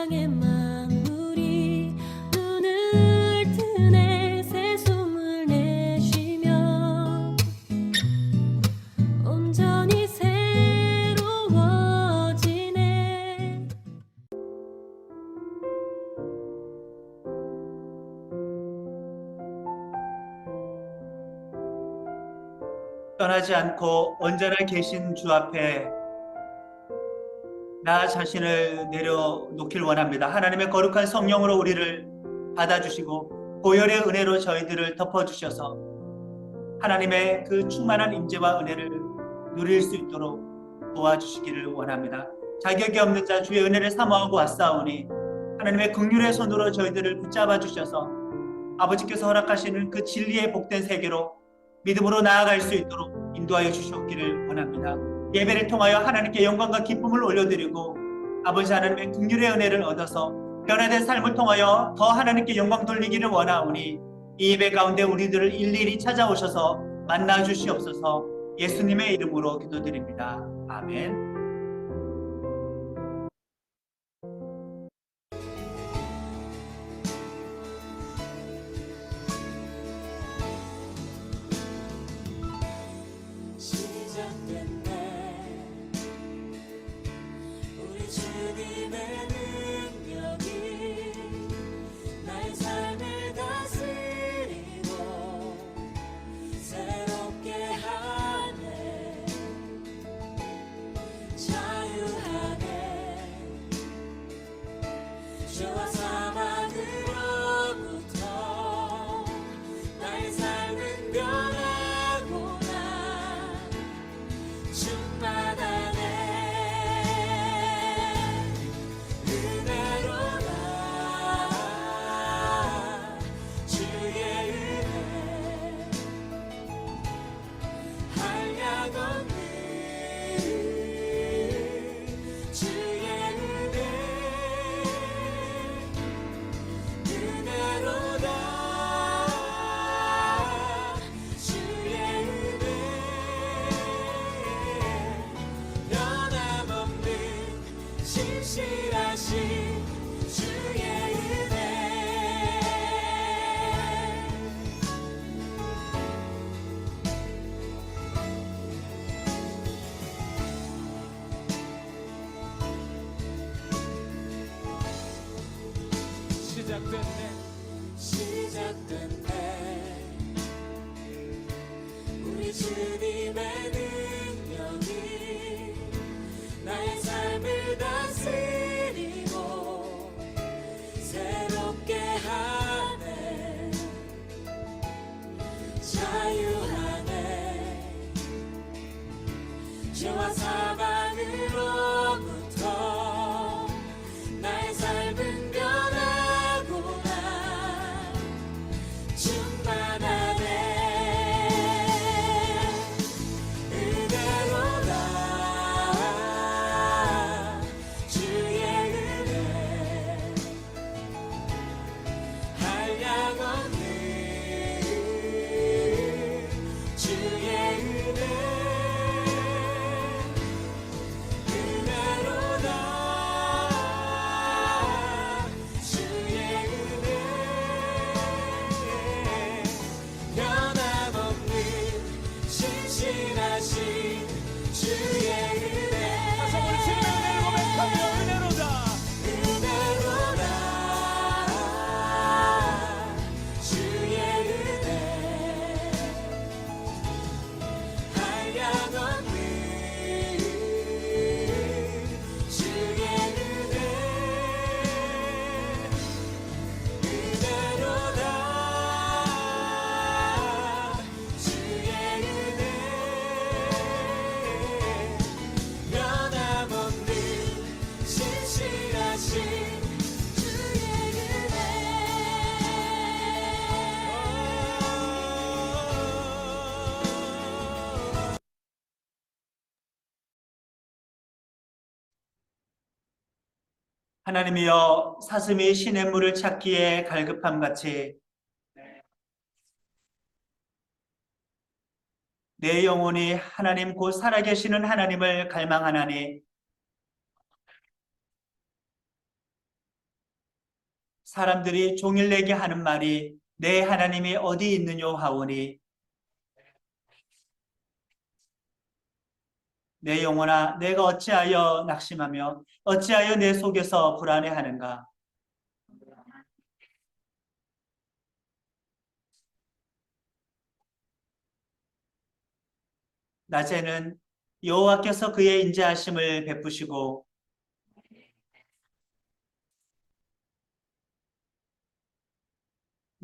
세상의 만물이 눈을 뜨네 새숨을 내쉬며 온전히 새로워지네. 떠나지 않고 언제나 계신 주 앞에 나 자신을 내려놓길 원합니다. 하나님의 거룩한 성령으로 우리를 받아주시고 보혈의 은혜로 저희들을 덮어주셔서 하나님의 그 충만한 임재와 은혜를 누릴 수 있도록 도와주시기를 원합니다. 자격이 없는 자 주의 은혜를 사모하고 왔사오니 하나님의 긍휼의 손으로 저희들을 붙잡아 주셔서 아버지께서 허락하시는 그 진리의 복된 세계로 믿음으로 나아갈 수 있도록 인도하여 주셨기를 원합니다. 예배를 통하여 하나님께 영광과 기쁨을 올려드리고 아버지 하나님의 긍휼의 은혜를 얻어서 변화된 삶을 통하여 더 하나님께 영광 돌리기를 원하오니 이 예배 가운데 우리들을 일일이 찾아오셔서 만나 주시옵소서. 예수님의 이름으로 기도드립니다. 아멘. 시작됐네 우리 주님의 능력이 나의 삶을 다스리고 새롭게 하네. 자유하네. 죄와 사망으로부터 나의 삶은 변하구나. 충만하네. 은혜로다. 주의 은혜 한량없는 주의 은혜 은혜로다. 주의 은혜 변함없는 신실하신 주의 은혜. 시작됐네 우리 주님의 능력이 나의 삶을 다스리고 새롭게 하네. 자유하네. 죄와 사망으로부터 나의 삶은 변하구나. 충만하네. 은혜로다. 주의 은혜 한량없는 주의 은혜 은혜로다. 주의 은혜 변함없는 신실하신 주의 은혜. 다시 한번 주님의 은혜를 고백하며 은혜로다. 은혜로다. 주의 은혜 한량없는 주의 은혜 은혜로다. 주의 은혜 변함없는 신실하신 주의 은혜. 하나님이여 사슴이 시냇물을 찾기에 갈급함 같이 내 영혼이 하나님 곧 살아계시는 하나님을 갈망하나니 사람들이 종일 내게 하는 말이 내 하나님이 어디 있느뇨 하오니 내 영혼아 내가 어찌하여 낙심하며 어찌하여 내 속에서 불안해하는가. 낮에는 여호와께서 그의 인자하심을 베푸시고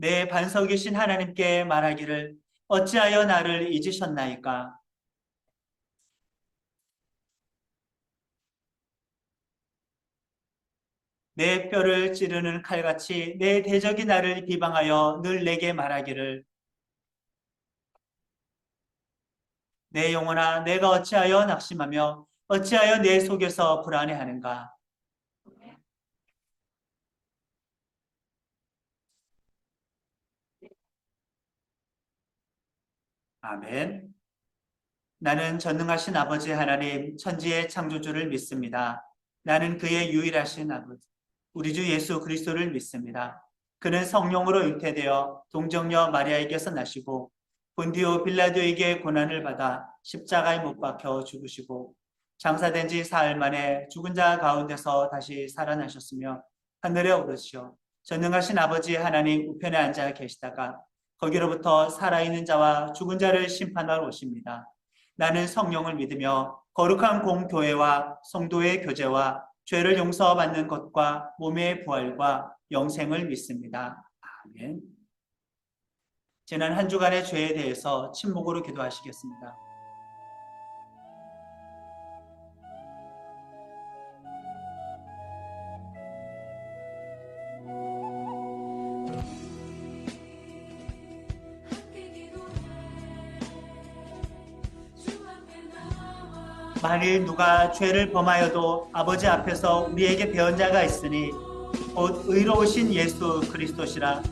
내 반석이신 하나님께 말하기를 어찌하여 나를 잊으셨나이까. 내 뼈를 찌르는 칼같이 내 대적이 나를 비방하여 늘 내게 말하기를 내 영혼아 내가 어찌하여 낙심하며 어찌하여 내 속에서 불안해하는가. 아멘. 나는 전능하신 아버지 하나님 천지의 창조주를 믿습니다. 나는 그의 유일하신 아버지 우리 주 예수 그리스도를 믿습니다. 그는 성령으로 잉태되어 동정녀 마리아에게서 나시고 본디오 빌라도에게 고난을 받아 십자가에 못 박혀 죽으시고 장사된 지 사흘 만에 죽은 자 가운데서 다시 살아나셨으며 하늘에 오르시어 전능하신 아버지 하나님 우편에 앉아 계시다가 거기로부터 살아있는 자와 죽은 자를 심판하러 오십니다. 나는 성령을 믿으며 거룩한 공교회와 성도의 교제와 죄를 용서받는 것과 몸의 부활과 영생을 믿습니다. 아멘. 지난 한 주간의 죄에 대해서 침묵으로 기도하시겠습니다. 만일 누가 죄를 범하여도 아버지 앞에서 우리에게 배운 자가 있으니 곧 의로우신 예수 그리스도시라.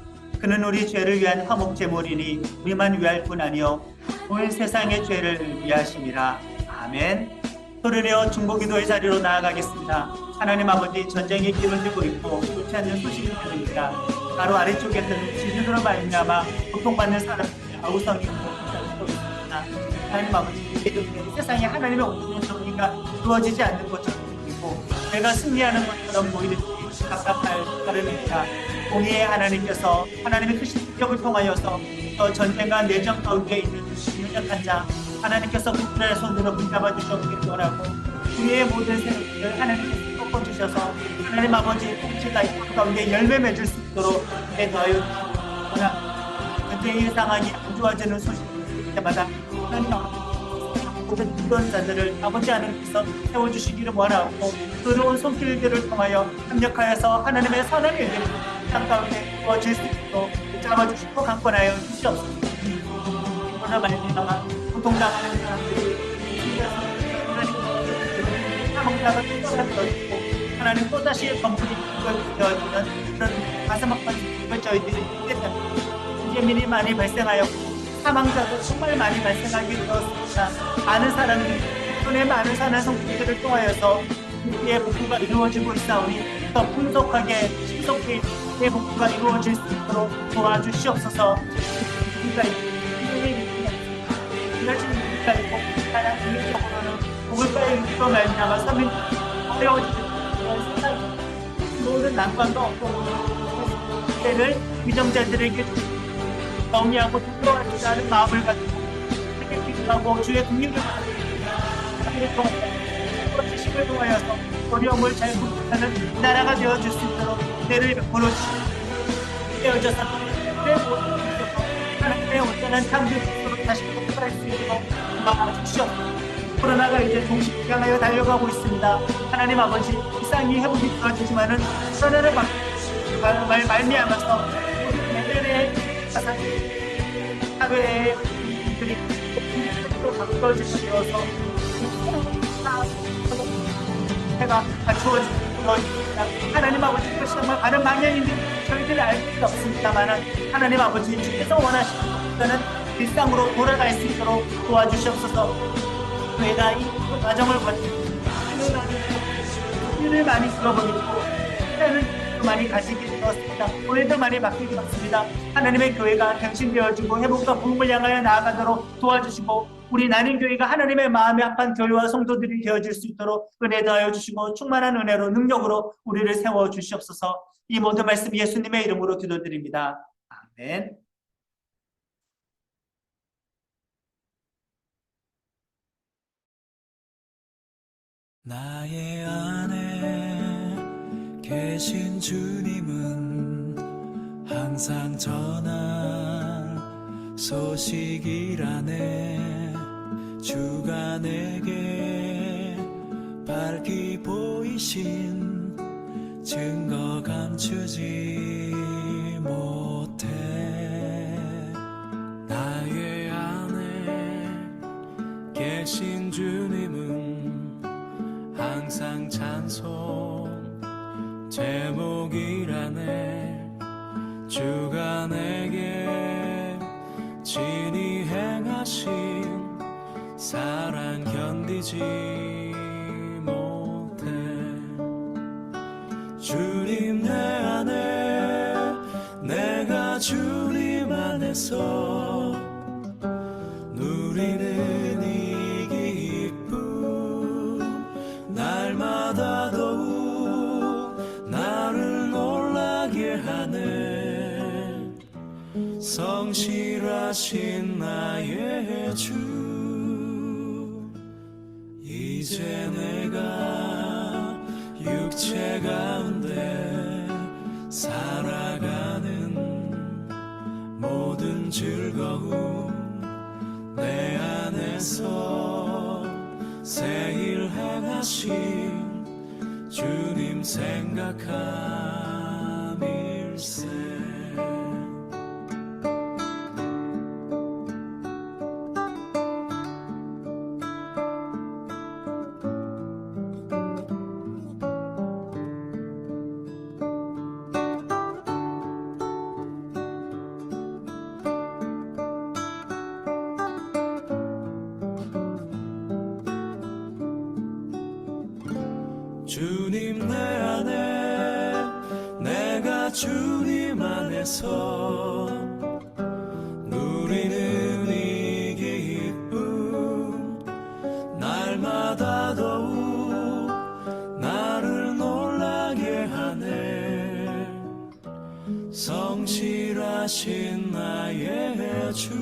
그는 우리 죄를 위한 화목 제물이니 우리만 위할 뿐 아니요 온 세상의 죄를 위하심이라. 아멘. 소리내어 중보기도의 자리로 나아가겠습니다. 하나님 아버지, 전쟁이 길어지고 있고 좋지 않는 소식이 들립니다. 바로 아래쪽에서는 지진으로 말미암아 고통받는 사람들의 아우성이 있고 있습니다. 하나님 아버지, 세상에 하나님의 온전한 정의가 이루어지지 않는 것처럼 보이고 내가 승리하는 것처럼 보이는 답답할 따름입니다. 공의의 하나님께서 하나님의 크신 능력을 통하여서 또 전쟁과 내정 가운데 있는 유력한 자 하나님께서 그들의 손으로 붙잡아 주셨기를 원하고 우리의 모든 생각을 하나님께서 꺾어주셔서 하나님 아버지 통치가 이 가운데 열매 맺을 수 있도록 인도하여 주시옵소서. 전쟁의 상황이 안 좋아지는 소식을 들을 때마다 하나님 아버지 모든 이런 자들을 아버지 하나님께서 세워주시기를 원하고 그로운 손길들을 통하여 협력하여서 하나님의 선한 일들이 땅 가운데 이루어질 수 있도록 잡아주시고 강권하여 주시옵소서. 그러나 말미암아 고통당하는 사람들이 사망자가 쏟아져지고 하나님 또다시 건물이 되어지는 그런 가슴 아픈 일을 저희들이 문제민이 많이 발생하였고 사망자도 정말 많이 발생하게 되었습니다. 많은 사람들이 손에 많은 사는 성품들을 통하여서 우리의 복구가 이루어지고 있사오니 더 분속하게 신속히 우리의 복구가 이루어질 수 있도록 도와주시옵소서. 우리가 이러진 우리가 있고 가장 개인적으로는 복을과의 육도 말미암아 서민 어려워지는 세상 모든 난관과 어려움을 때를 위정자들에게 주시고 정리하고 부끄러워하지 않은 마음을 가지고 그렇게 기도하고 주의 긍휼을 받고 지식을 통하여서 어려움을 잘 극복하는 나라가 되어줄 수 있도록 은혜를 베풀어 주시고 되어져서 내 모든 하나님의 온전한 창조주로 다시 복구할 수 있도록 도와주시옵소서. 코로나가 이제 종식 향하여 달려가고 있습니다. 하나님 아버지, 이상이 회복이 되어지지만은 선언을 말미암아서 내년에 사회의 분들이 또 바꿔지게 되어서 해가 갖추어지고 하나님 아버지 그것이 정말 바른 방향인데 저희들이 알 수가 없습니다만 하나님 아버지 주께서 원하시는 것은 일상으로 돌아갈 수 있도록 도와주시옵소서. 저희가 이 과정을 거치고 일을 많이 들어버리고 시간을 많이 가지게 되어 바뀌었습니다. 오늘도 많이 바뀌었습니다. 하나님의 교회가 갱신되어지고 회복과 부흥을 향하여 나아가도록 도와주시고 우리 나눔교회가 하나님의 마음에 합한 교회와 성도들이 되어질 수 있도록 은혜 더하여 주시고 충만한 은혜로 능력으로 우리를 세워 주시옵소서. 이 모든 말씀 예수님의 이름으로 기도드립니다. 아멘. 나의 안에 계신 주님은 항상 전할 소식이라네. 주가 내게 밝히 보이신 증거 감추지 못해. 나의 안에 계신 주님은 항상 찬송 제목이라네. 주가 내게 친히 행하신 사랑 견디지 못해. 주님 내 안에 내가 주님 안에서 누리는 이 기쁨, 날마다 더욱 나를 놀라게 하네. 성실하신 나의 주, 이제 내가 육체 가운데 살아가는 모든 즐거움 내 안에서 새 일 행하신 주님 생각함일세. 주님 내 안에 내가 주님 안에서 누리는 이 기쁨, 날마다 더욱 나를 놀라게 하네. 성실하신 나의 주,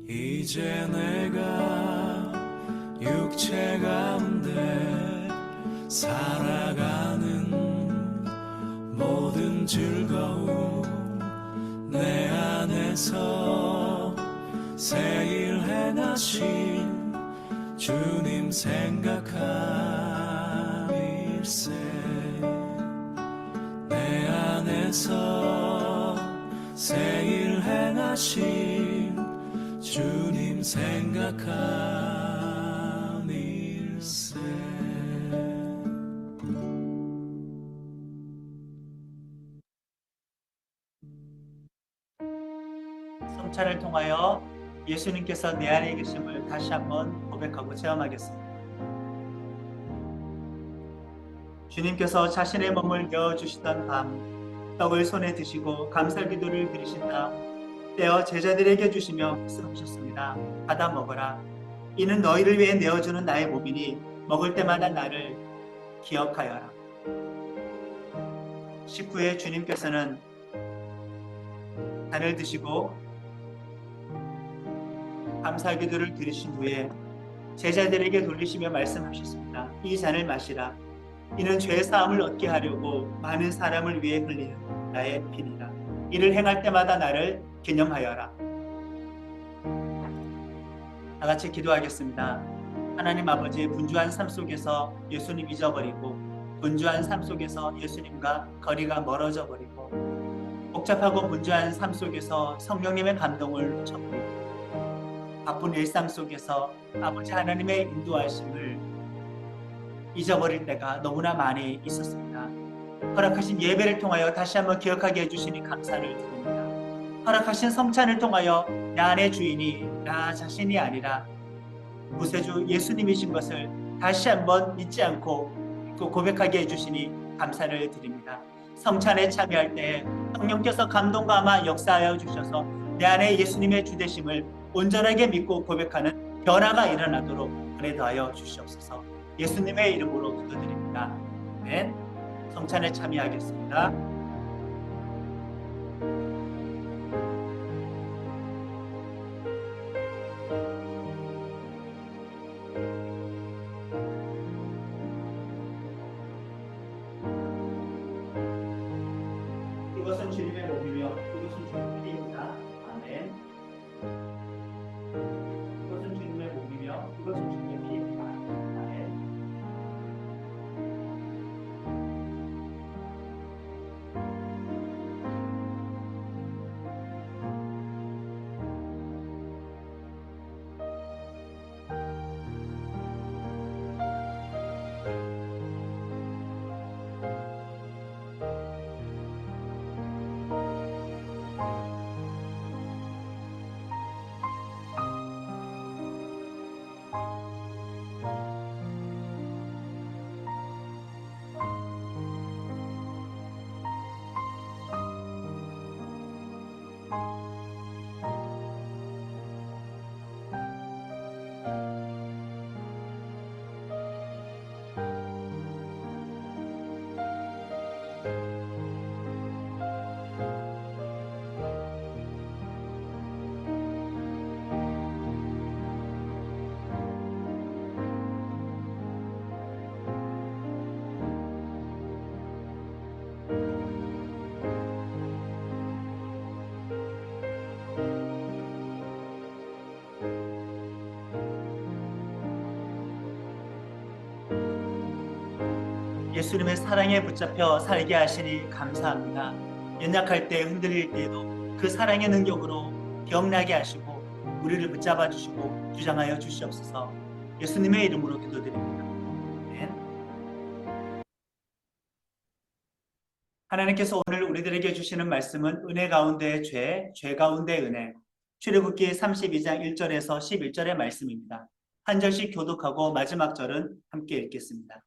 이제 내가 육체 가운데 살아가는 모든 즐거움 내 안에서 새 일 행하신 주님 생각함일세. 내 안에서 새 일 행하신 주님 생각함일세. 성찬을 통하여 예수님께서 내 안에 계심을 다시 한번 고백하고 체험하겠습니다. 주님께서 자신의 몸을 내어주시던 밤 떡을 손에 드시고 감사기도를 드리신 다음 떼어 제자들에게 주시며 말씀하셨습니다. 받아 먹어라. 이는 너희를 위해 내어주는 나의 몸이니 먹을 때마다 나를 기억하여라. 식후에 주님께서는 잔을 드시고 감사기도를 드리신 후에 제자들에게 돌리시며 말씀하셨습니다. 이 잔을 마시라. 이는 죄 사함을 얻게 하려고 많은 사람을 위해 흘리는 나의 피니라. 이를 행할 때마다 나를 기념하여라. 다 같이 기도하겠습니다. 하나님 아버지, 분주한 삶 속에서 예수님 잊어버리고 분주한 삶 속에서 예수님과 거리가 멀어져 버리고 복잡하고 분주한 삶 속에서 성령님의 감동을 놓쳐버리고 바쁜 일상 속에서 아버지 하나님의 인도하심을 잊어버릴 때가 너무나 많이 있었습니다. 허락하신 예배를 통하여 다시 한번 기억하게 해주시니 감사를 드립니다. 허락하신 성찬을 통하여 나 안의 주인이 나 자신이 아니라 구세주 예수님이신 것을 다시 한번 잊지 않고 고백하게 해주시니 감사를 드립니다. 성찬에 참여할 때 성령께서 감동감아 역사하여 주셔서 내 안에 예수님의 주되심을 온전하게 믿고 고백하는 변화가 일어나도록 은혜 더하여 주시옵소서. 예수님의 이름으로 기도드립니다. 아멘. 성찬에 참여하겠습니다. 이것은 주님의 몸이며 이것은 주님의 피입니다. 아멘. 이것은 주님의 몸이며 이것은 주님의 피입니다. 아멘. 예수님의 사랑에 붙잡혀 살게 하시니 감사합니다. 연약할 때 흔들릴 때에도 그 사랑의 능력으로 기억나게 하시고 우리를 붙잡아 주시고 주장하여 주시옵소서. 예수님의 이름으로 기도드립니다. 아멘. 하나님께서 오늘 우리들에게 주시는 말씀은 은혜 가운데 죄 가운데 은혜. 출애굽기 32장 1절에서 11절의 말씀입니다. 한 절씩 교독하고 마지막 절은 함께 읽겠습니다.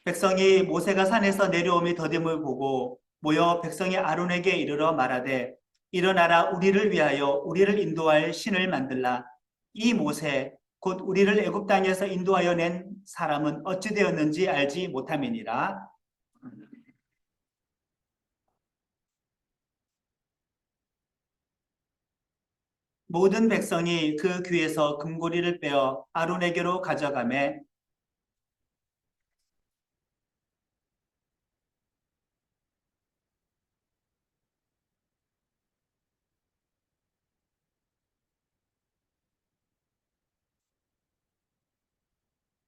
백성이 모세가 산에서 내려오미 더딤을 보고 모여 백성이 아론에게 이르러 말하되 일어나라 우리를 위하여 우리를 인도할 신을 만들라. 이 모세 곧 우리를 애굽 땅에서 인도하여 낸 사람은 어찌 되었는지 알지 못함이니라. 모든 백성이 그 귀에서 금고리를 빼어 아론에게로 가져가매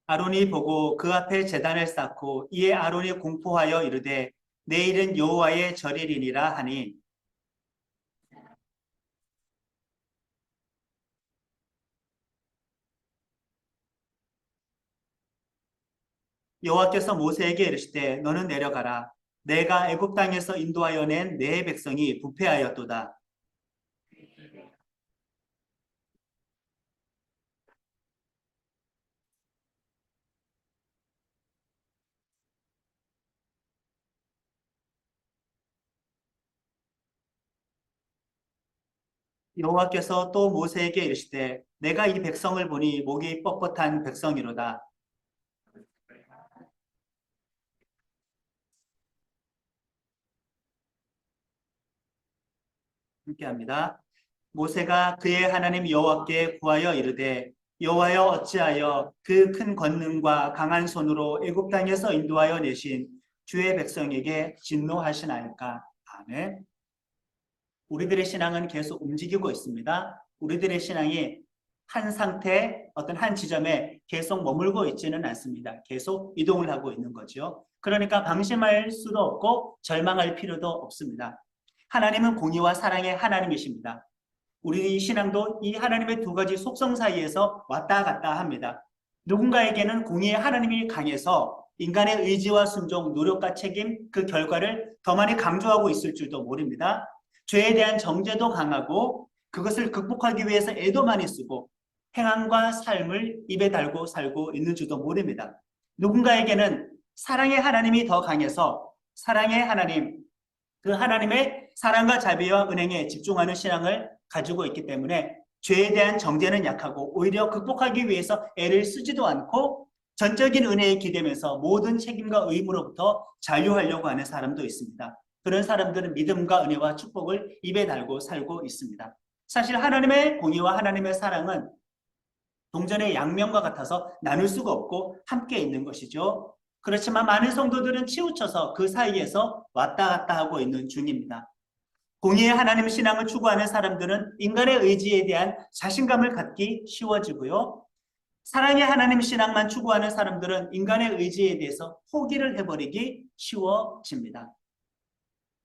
아론이 보고 그 앞에 제단을 쌓고 이에 아론이 공포하여 이르되 내일은 여호와의 절일이니라 하니 여호와께서 모세에게 이르시되 너는 내려가라. 내가 애굽 땅에서 인도하여 낸 내 백성이 부패하였도다. 여호와께서 또 모세에게 이르시되 내가 이 백성을 보니 목이 뻣뻣한 백성이로다. 함께합니다. 모세가 그의 하나님 여호와께 구하여 이르되 여호와여 어찌하여 그 큰 권능과 강한 손으로 애굽 땅에서 인도하여 내신 주의 백성에게 진노하시나이까. 아멘. 우리들의 신앙은 계속 움직이고 있습니다. 우리들의 신앙이 한 상태, 어떤 한 지점에 계속 머물고 있지는 않습니다. 계속 이동을 하고 있는 거죠. 그러니까 방심할 수도 없고 절망할 필요도 없습니다. 하나님은 공의와 사랑의 하나님이십니다. 우리 신앙도 이 하나님의 두 가지 속성 사이에서 왔다 갔다 합니다. 누군가에게는 공의의 하나님이 강해서 인간의 의지와 순종, 노력과 책임, 그 결과를 더 많이 강조하고 있을 줄도 모릅니다. 죄에 대한 정죄도 강하고 그것을 극복하기 위해서 애도 많이 쓰고 행함과 삶을 입에 달고 살고 있는지도 모릅니다. 누군가에게는 사랑의 하나님이 더 강해서 사랑의 하나님, 그 하나님의 사랑과 자비와 은행에 집중하는 신앙을 가지고 있기 때문에 죄에 대한 정죄는 약하고 오히려 극복하기 위해서 애를 쓰지도 않고 전적인 은혜에 기대면서 모든 책임과 의무로부터 자유하려고 하는 사람도 있습니다. 그런 사람들은 믿음과 은혜와 축복을 입에 달고 살고 있습니다. 사실 하나님의 공의와 하나님의 사랑은 동전의 양면과 같아서 나눌 수가 없고 함께 있는 것이죠. 그렇지만 많은 성도들은 치우쳐서 그 사이에서 왔다 갔다 하고 있는 중입니다. 공의의 하나님 신앙을 추구하는 사람들은 인간의 의지에 대한 자신감을 갖기 쉬워지고요. 사랑의 하나님 신앙만 추구하는 사람들은 인간의 의지에 대해서 포기를 해버리기 쉬워집니다.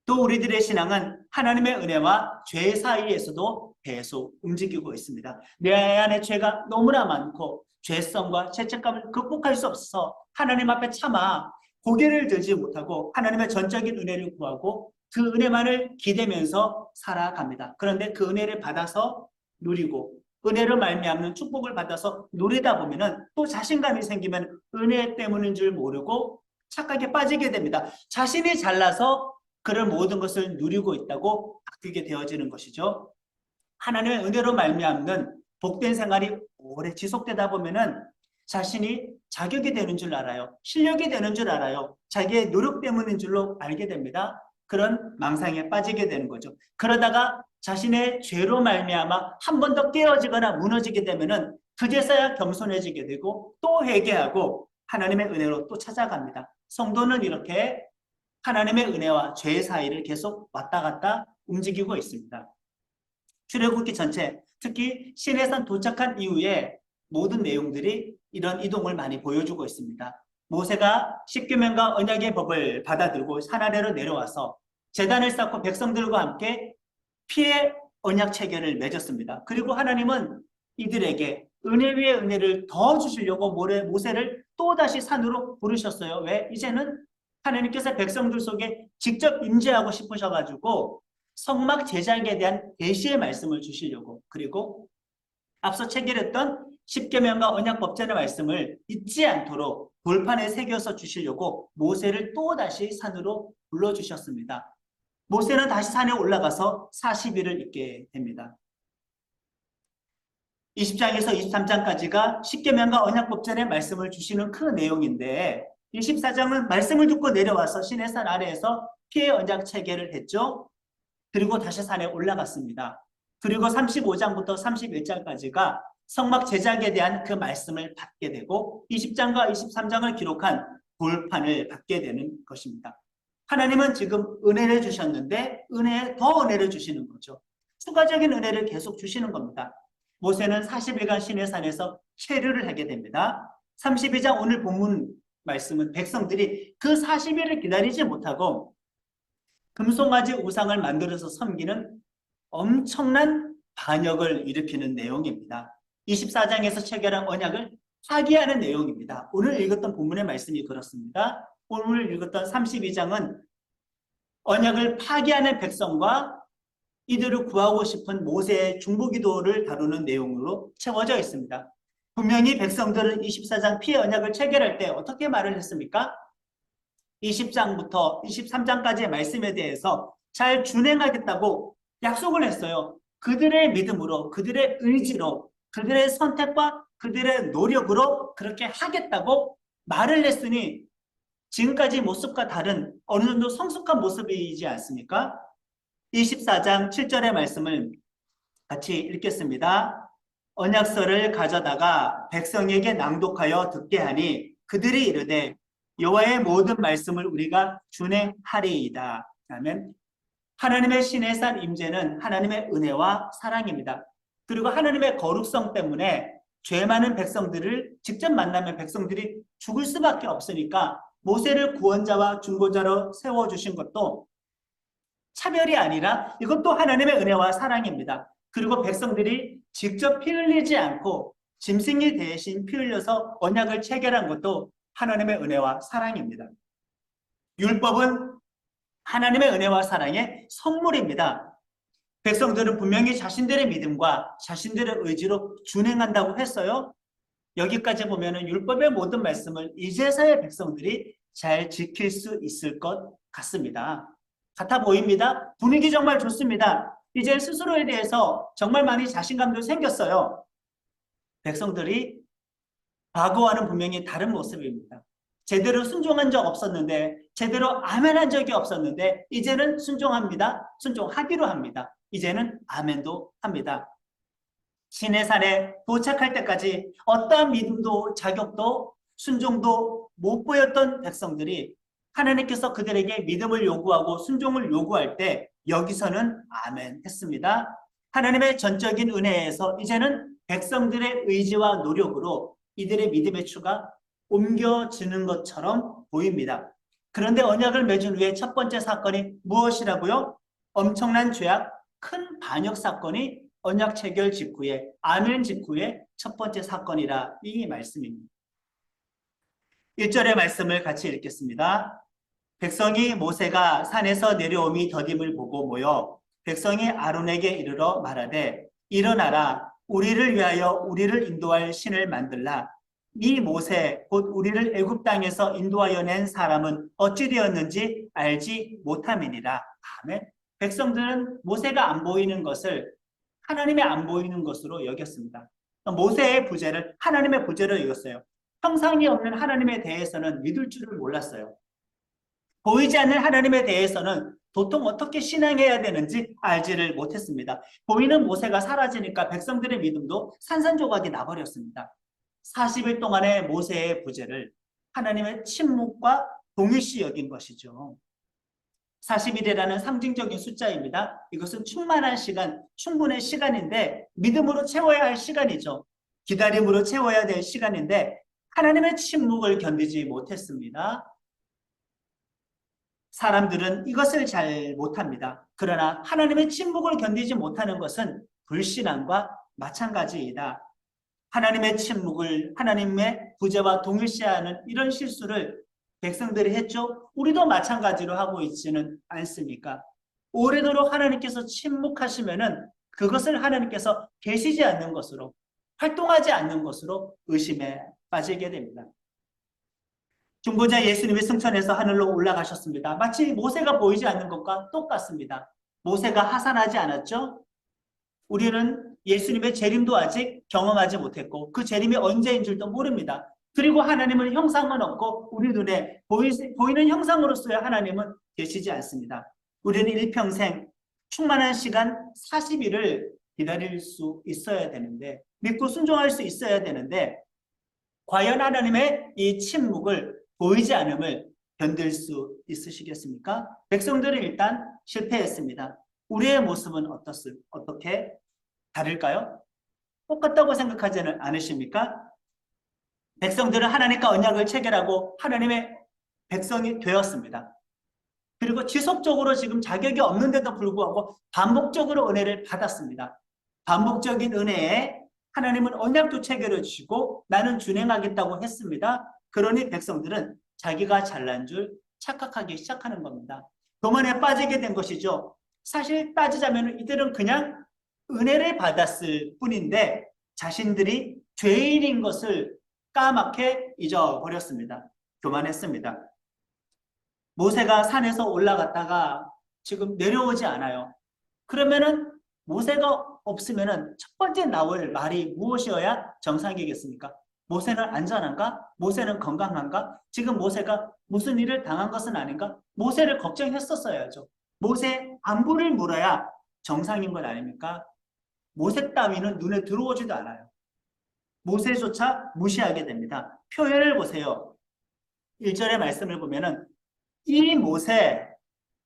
또 우리들의 신앙은 하나님의 은혜와 죄 사이에서도 계속 움직이고 있습니다. 내 안에 죄가 너무나 많고 죄성과 죄책감을 극복할 수 없어서 하나님 앞에 참아 고개를 들지 못하고 하나님의 전적인 은혜를 구하고 그 은혜만을 기대면서 살아갑니다. 그런데 그 은혜를 받아서 누리고 은혜로 말미암는 축복을 받아서 누리다 보면은 또 자신감이 생기면 은혜 때문인 줄 모르고 착각에 빠지게 됩니다. 자신이 잘나서 그런 모든 것을 누리고 있다고 바뀌게 되어지는 것이죠. 하나님의 은혜로 말미암는 복된 생활이 오래 지속되다 보면은 자신이 자격이 되는 줄 알아요. 실력이 되는 줄 알아요. 자기의 노력 때문인 줄로 알게 됩니다. 그런 망상에 빠지게 되는 거죠. 그러다가 자신의 죄로 말미암아 한 번 더 깨어지거나 무너지게 되면은 그제서야 겸손해지게 되고 또 회개하고 하나님의 은혜로 또 찾아갑니다. 성도는 이렇게 하나님의 은혜와 죄의 사이를 계속 왔다 갔다 움직이고 있습니다. 출애굽기 전체, 특히 시내산 도착한 이후에 모든 내용들이 이런 이동을 많이 보여주고 있습니다. 모세가 십계명과 언약의 법을 받아들고 산 아래로 내려와서 제단을 쌓고 백성들과 함께 피의 언약 체계를 맺었습니다. 그리고 하나님은 이들에게 은혜 위에 은혜를 더 주시려고 모세를 또다시 산으로 부르셨어요. 왜? 이제는 하나님께서 백성들 속에 직접 임재하고 싶으셔가지고 성막 제작에 대한 계시의 말씀을 주시려고, 그리고 앞서 체결했던 십계명과 언약법전의 말씀을 잊지 않도록 돌판에 새겨서 주시려고 모세를 또다시 산으로 불러주셨습니다. 모세는 다시 산에 올라가서 40일을 있게 됩니다. 20장에서 23장까지가 십계명과 언약법전의 말씀을 주시는 그 내용인데 24장은 말씀을 듣고 내려와서 시내산 아래에서 피의 언약 체계를 했죠. 그리고 다시 산에 올라갔습니다. 그리고 35장부터 31장까지가 성막 제작에 대한 그 말씀을 받게 되고 20장과 23장을 기록한 돌판을 받게 되는 것입니다. 하나님은 지금 은혜를 주셨는데 더 은혜를 주시는 거죠. 추가적인 은혜를 계속 주시는 겁니다. 모세는 40일간 시내산에서 체류를 하게 됩니다. 32장 오늘 본문 말씀은 백성들이 그 40일을 기다리지 못하고 금송아지 우상을 만들어서 섬기는 엄청난 반역을 일으키는 내용입니다. 24장에서 체결한 언약을 파기하는 내용입니다. 오늘 읽었던 본문의 말씀이 그렇습니다. 오늘 읽었던 32장은 언약을 파기하는 백성과 이들을 구하고 싶은 모세의 중보기도를 다루는 내용으로 채워져 있습니다. 분명히 백성들은 24장 피의 언약을 체결할 때 어떻게 말을 했습니까? 20장부터 23장까지의 말씀에 대해서 잘 준행하겠다고 약속을 했어요. 그들의 믿음으로, 그들의 의지로, 그들의 선택과 그들의 노력으로 그렇게 하겠다고 말을 했으니 지금까지 모습과 다른 어느 정도 성숙한 모습이지 않습니까? 24장 7절의 말씀을 같이 읽겠습니다. 언약서를 가져다가 백성에게 낭독하여 듣게 하니 그들이 이르되 여호와의 모든 말씀을 우리가 준행하리이다. 아멘. 하나님의 신의 산 임재는 하나님의 은혜와 사랑입니다. 그리고 하나님의 거룩성 때문에 죄 많은 백성들을 직접 만나면 백성들이 죽을 수밖에 없으니까 모세를 구원자와 중보자로 세워주신 것도 차별이 아니라 이것도 하나님의 은혜와 사랑입니다. 그리고 백성들이 직접 피 흘리지 않고 짐승이 대신 피 흘려서 언약을 체결한 것도 하나님의 은혜와 사랑입니다. 율법은 하나님의 은혜와 사랑의 선물입니다. 백성들은 분명히 자신들의 믿음과 자신들의 의지로 준행한다고 했어요. 여기까지 보면은 율법의 모든 말씀을 이제서야 백성들이 잘 지킬 수 있을 것 같습니다. 같아 보입니다. 분위기 정말 좋습니다. 이제 스스로에 대해서 정말 많이 자신감도 생겼어요. 백성들이 과거와는 분명히 다른 모습입니다. 제대로 순종한 적 없었는데, 제대로 아멘한 적이 없었는데 이제는 순종합니다. 순종하기로 합니다. 이제는 아멘도 합니다. 시내산에 도착할 때까지 어떠한 믿음도 자격도 순종도 못 보였던 백성들이 하나님께서 그들에게 믿음을 요구하고 순종을 요구할 때 여기서는 아멘 했습니다. 하나님의 전적인 은혜에서 이제는 백성들의 의지와 노력으로 이들의 믿음의 추가 옮겨지는 것처럼 보입니다. 그런데 언약을 맺은 후에 첫 번째 사건이 무엇이라고요? 엄청난 죄악, 큰 반역 사건이 언약 체결 직후에, 아멘 직후에 첫 번째 사건이라 이 말씀입니다. 1절의 말씀을 같이 읽겠습니다. 백성이 모세가 산에서 내려옴이 더딤을 보고 모여 백성이 아론에게 이르러 말하되 일어나라 우리를 위하여 우리를 인도할 신을 만들라. 이 모세 곧 우리를 애굽 땅에서 인도하여 낸 사람은 어찌 되었는지 알지 못함이니라. 아멘. 백성들은 모세가 안 보이는 것을 하나님의 안 보이는 것으로 여겼습니다. 모세의 부재를 하나님의 부재로 여겼어요. 형상이 없는 하나님에 대해서는 믿을 줄을 몰랐어요. 보이지 않는 하나님에 대해서는 도통 어떻게 신앙해야 되는지 알지를 못했습니다. 보이는 모세가 사라지니까 백성들의 믿음도 산산조각이 나버렸습니다. 40일 동안의 모세의 부재를 하나님의 침묵과 동일시 여긴 것이죠. 40일이라는 상징적인 숫자입니다. 이것은 충만한 시간, 충분한 시간인데 믿음으로 채워야 할 시간이죠. 기다림으로 채워야 될 시간인데 하나님의 침묵을 견디지 못했습니다. 사람들은 이것을 잘 못합니다. 그러나 하나님의 침묵을 견디지 못하는 것은 불신앙과 마찬가지이다. 하나님의 침묵을 하나님의 부재와 동일시하는 이런 실수를 백성들이 했죠. 우리도 마찬가지로 하고 있지는 않습니까? 오래도록 하나님께서 침묵하시면은 그것을 하나님께서 계시지 않는 것으로, 활동하지 않는 것으로 의심에 빠지게 됩니다. 중보자 예수님이 승천해서 하늘로 올라가셨습니다. 마치 모세가 보이지 않는 것과 똑같습니다. 모세가 하산하지 않았죠? 우리는 예수님의 재림도 아직 경험하지 못했고 그 재림이 언제인 줄도 모릅니다. 그리고 하나님은 형상은 없고 우리 눈에 보이는 형상으로서의 하나님은 계시지 않습니다. 우리는 일평생 충만한 시간 40일을 기다릴 수 있어야 되는데 믿고 순종할 수 있어야 되는데 과연 하나님의 이 침묵을 보이지 않음을 견딜 수 있으시겠습니까? 백성들은 일단 실패했습니다. 우리의 모습은 어떻게 다를까요? 똑같다고 생각하지는 않으십니까? 백성들은 하나님과 언약을 체결하고 하나님의 백성이 되었습니다. 그리고 지속적으로 지금 자격이 없는데도 불구하고 반복적으로 은혜를 받았습니다. 반복적인 은혜에 하나님은 언약도 체결해 주시고 나는 준행하겠다고 했습니다. 그러니 백성들은 자기가 잘난 줄 착각하기 시작하는 겁니다. 교만에 빠지게 된 것이죠. 사실 따지자면 이들은 그냥 은혜를 받았을 뿐인데 자신들이 죄인인 것을 까맣게 잊어버렸습니다. 교만했습니다. 모세가 산에서 올라갔다가 지금 내려오지 않아요. 그러면은 모세가 없으면은 첫 번째 나올 말이 무엇이어야 정상이겠습니까? 모세는 안전한가? 모세는 건강한가? 지금 모세가 무슨 일을 당한 것은 아닌가? 모세를 걱정했었어야죠. 모세 안부를 물어야 정상인 것 아닙니까? 모세 따위는 눈에 들어오지도 않아요. 모세조차 무시하게 됩니다. 표현을 보세요. 1절의 말씀을 보면은 이 모세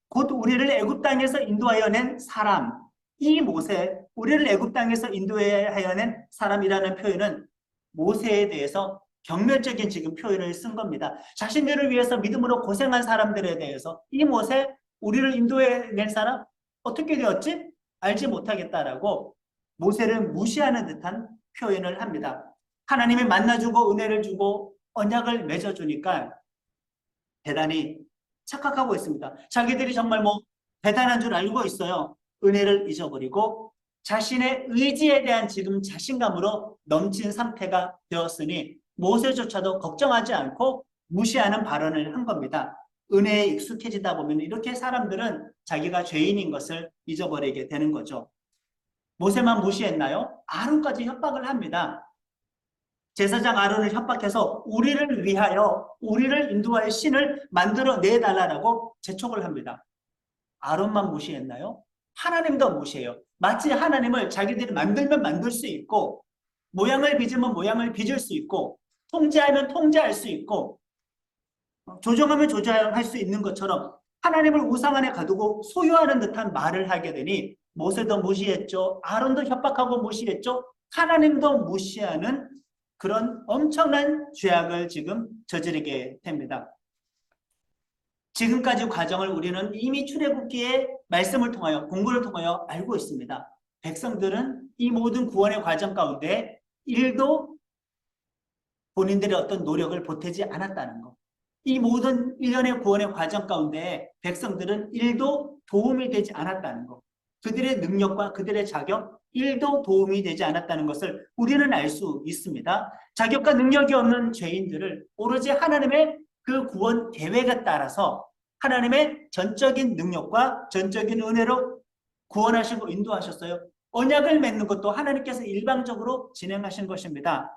곧 우리를 애굽 땅에서 인도하여 낸 사람, 이 모세 우리를 애굽 땅에서 인도하여 낸 사람이라는 표현은 모세에 대해서 경멸적인 지금 표현을 쓴 겁니다. 자신들을 위해서 믿음으로 고생한 사람들에 대해서 이 모세 우리를 인도해 낸 사람 어떻게 되었지? 알지 못하겠다라고 모세를 무시하는 듯한 표현을 합니다. 하나님이 만나주고 은혜를 주고 언약을 맺어주니까 대단히 착각하고 있습니다. 자기들이 정말 대단한 줄 알고 있어요. 은혜를 잊어버리고 자신의 의지에 대한 지금 자신감으로 넘친 상태가 되었으니 모세조차도 걱정하지 않고 무시하는 발언을 한 겁니다. 은혜에 익숙해지다 보면 이렇게 사람들은 자기가 죄인인 것을 잊어버리게 되는 거죠. 모세만 무시했나요? 아론까지 협박을 합니다. 제사장 아론을 협박해서 우리를 위하여 우리를 인도할 신을 만들어 내달라고 재촉을 합니다. 아론만 무시했나요? 하나님도 무시해요. 마치 하나님을 자기들이 만들면 만들 수 있고 모양을 빚으면 모양을 빚을 수 있고 통제하면 통제할 수 있고 조정하면 조정할 수 있는 것처럼 하나님을 우상 안에 가두고 소유하는 듯한 말을 하게 되니 모세도 무시했죠. 아론도 협박하고 무시했죠. 하나님도 무시하는 그런 엄청난 죄악을 지금 저지르게 됩니다. 지금까지 과정을 우리는 이미 출애굽기의 말씀을 통하여 공부를 통하여 알고 있습니다. 백성들은 이 모든 구원의 과정 가운데 일도 본인들의 어떤 노력을 보태지 않았다는 것. 이 모든 일련의 구원의 과정 가운데 백성들은 일도 도움이 되지 않았다는 것. 그들의 능력과 그들의 자격, 일도 도움이 되지 않았다는 것을 우리는 알 수 있습니다. 자격과 능력이 없는 죄인들을 오로지 하나님의 그 구원 계획에 따라서 하나님의 전적인 능력과 전적인 은혜로 구원하시고 인도하셨어요. 언약을 맺는 것도 하나님께서 일방적으로 진행하신 것입니다.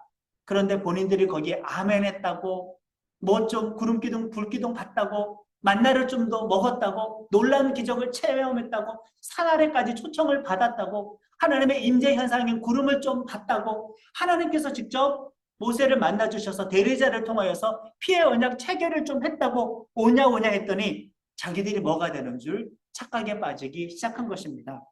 그런데 본인들이 거기에 아멘 했다고 뭐 좀 구름기둥 불기둥 봤다고 만나를 좀 더 먹었다고 놀라운 기적을 체험했다고 산 아래까지 초청을 받았다고 하나님의 임재 현상인 구름을 좀 봤다고 하나님께서 직접 모세를 만나 주셔서 대리자를 통하여서 피해 언약 체결을 좀 했다고 오냐 했더니 자기들이 뭐가 되는 줄 착각에 빠지기 시작한 것입니다.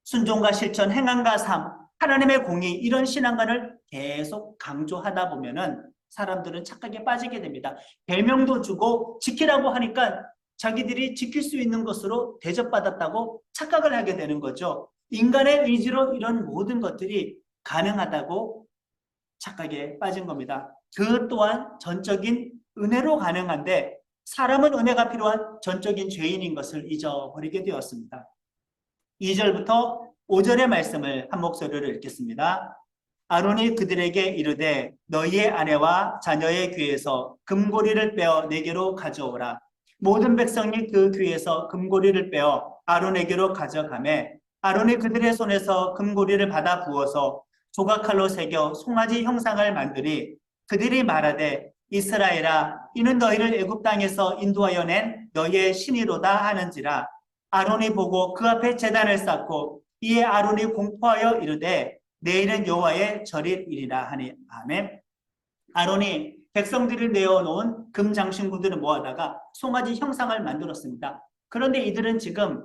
순종과 실천, 행함과 삶, 하나님의 공의 이런 신앙관을 계속 강조하다 보면은 사람들은 착각에 빠지게 됩니다. 별명도 주고 지키라고 하니까 자기들이 지킬 수 있는 것으로 대접받았다고 착각을 하게 되는 거죠. 인간의 의지로 이런 모든 것들이 가능하다고 착각에 빠진 겁니다. 그 또한 전적인 은혜로 가능한데 사람은 은혜가 필요한 전적인 죄인인 것을 잊어버리게 되었습니다. 2절부터 5절의 말씀을 한 목소리로 읽겠습니다. 아론이 그들에게 이르되 너희의 아내와 자녀의 귀에서 금고리를 빼어 내게로 가져오라. 모든 백성이 그 귀에서 금고리를 빼어 아론에게로 가져가매 아론이 그들의 손에서 금고리를 받아 부어서 조각칼로 새겨 송아지 형상을 만드니 그들이 말하되 이스라엘아 이는 너희를 애굽 땅에서 인도하여 낸 너희의 신이로다 하는지라. 아론이 보고 그 앞에 제단을 쌓고 이에 아론이 공포하여 이르되 내일은 여호와의 절일이라 하니 아멘. 아론이 백성들이 내어놓은 금장신구들을 모아다가 송아지 형상을 만들었습니다. 그런데 이들은 지금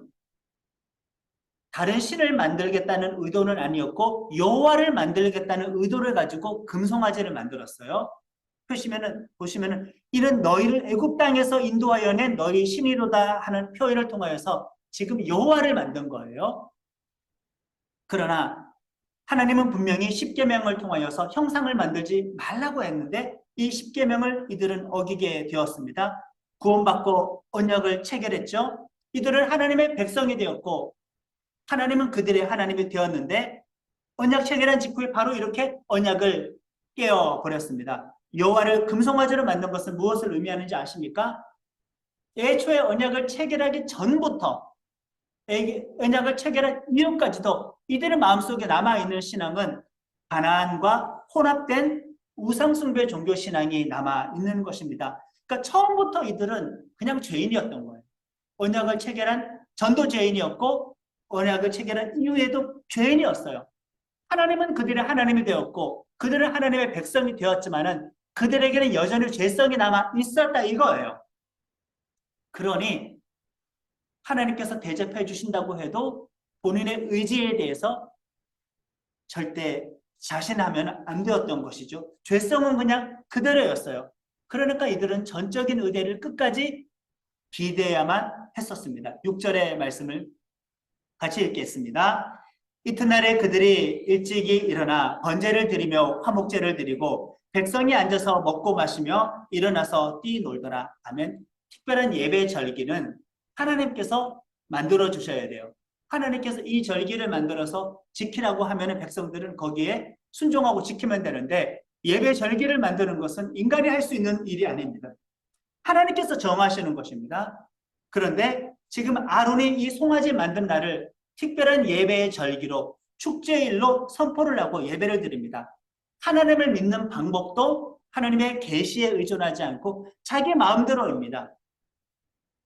다른 신을 만들겠다는 의도는 아니었고 여호와를 만들겠다는 의도를 가지고 금송아지를 만들었어요. 보시면은 이는 너희를 애굽 땅에서 인도하여 낸 너희 신이로다 하는 표현을 통하여서 지금 여호와를 만든 거예요. 그러나 하나님은 분명히 십계명을 통하여서 형상을 만들지 말라고 했는데 이 십계명을 이들은 어기게 되었습니다. 구원받고 언약을 체결했죠. 이들은 하나님의 백성이 되었고 하나님은 그들의 하나님이 되었는데 언약 체결한 직후에 바로 이렇게 언약을 깨어버렸습니다. 여호와를 금송아지로 만든 것은 무엇을 의미하는지 아십니까? 애초에 언약을 체결하기 전부터 언약을 체결한 이후까지도 이들의 마음속에 남아있는 신앙은 가나안과 혼합된 우상숭배 종교 신앙이 남아있는 것입니다. 그러니까 처음부터 이들은 그냥 죄인이었던 거예요. 언약을 체결한 전도 죄인이었고 언약을 체결한 이후에도 죄인이었어요. 하나님은 그들의 하나님이 되었고 그들은 하나님의 백성이 되었지만은 그들에게는 여전히 죄성이 남아 있었다 이거예요. 그러니 하나님께서 대접해 주신다고 해도 본인의 의지에 대해서 절대 자신하면 안 되었던 것이죠. 죄성은 그냥 그대로였어요. 그러니까 이들은 전적인 의대를 끝까지 기대야만 했었습니다. 6절의 말씀을 같이 읽겠습니다. 이튿날에 그들이 일찍이 일어나 번제를 드리며 화목제를 드리고 백성이 앉아서 먹고 마시며 일어나서 뛰놀더라. 아멘. 특별한 예배 절기는 하나님께서 만들어 주셔야 돼요. 하나님께서 이 절기를 만들어서 지키라고 하면 백성들은 거기에 순종하고 지키면 되는데 예배 절기를 만드는 것은 인간이 할 수 있는 일이 아닙니다. 하나님께서 정하시는 것입니다. 그런데 지금 아론이 이 송아지 만든 날을 특별한 예배의 절기로 축제일로 선포를 하고 예배를 드립니다. 하나님을 믿는 방법도 하나님의 계시에 의존하지 않고 자기 마음대로입니다.